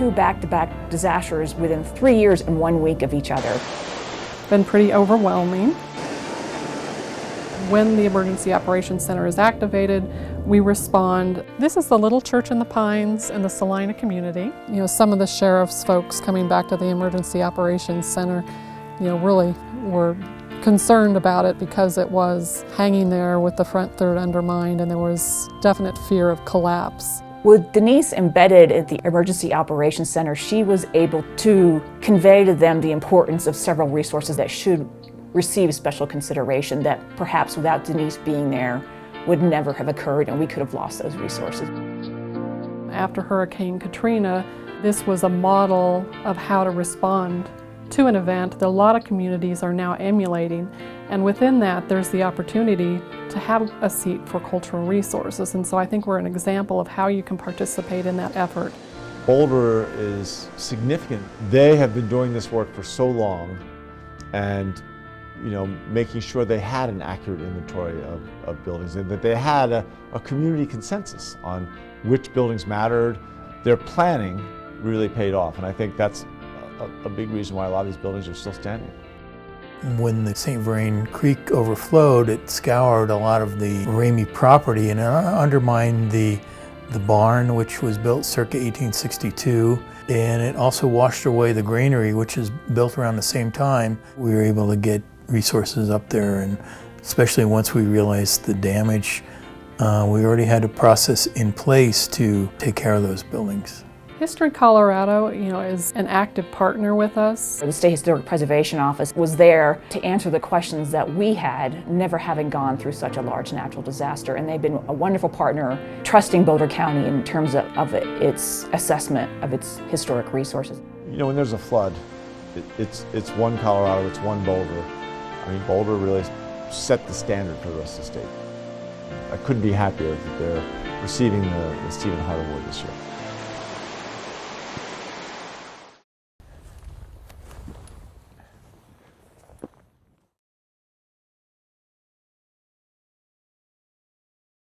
2 back-to-back disasters within 3 years and 1 week of each other. Been pretty overwhelming. When the Emergency Operations Center is activated, we respond. This is the little church in the Pines in the Salina community. Some of the sheriff's folks coming back to the Emergency Operations Center, really were concerned about it because it was hanging there with the front third undermined and there was definite fear of collapse. With Denise embedded at the Emergency Operations Center, she was able to convey to them the importance of several resources that should receive special consideration that perhaps without Denise being there would never have occurred and we could have lost those resources. After Hurricane Katrina, this was a model of how to respond to an event that a lot of communities are now emulating, and within that there's the opportunity to have a seat for cultural resources, and so I think we're an example of how you can participate in that effort. Boulder is significant. They have been doing this work for so long, and making sure they had an accurate inventory of buildings and that they had a community consensus on which buildings mattered. Their planning really paid off, and I think that's a big reason why a lot of these buildings are still standing. When the St. Vrain Creek overflowed, it scoured a lot of the Ramey property and it undermined the barn, which was built circa 1862, and it also washed away the granary, which is built around the same time. We were able to get resources up there, and especially once we realized the damage, we already had a process in place to take care of those buildings. History Colorado, is an active partner with us. The State Historic Preservation Office was there to answer the questions that we had, never having gone through such a large natural disaster, and they've been a wonderful partner, trusting Boulder County in terms of its assessment of its historic resources. When there's a flood, it's one Colorado, it's one Boulder. Boulder really set the standard for the rest of the state. I couldn't be happier that they're receiving the Stephen Hart Award this year.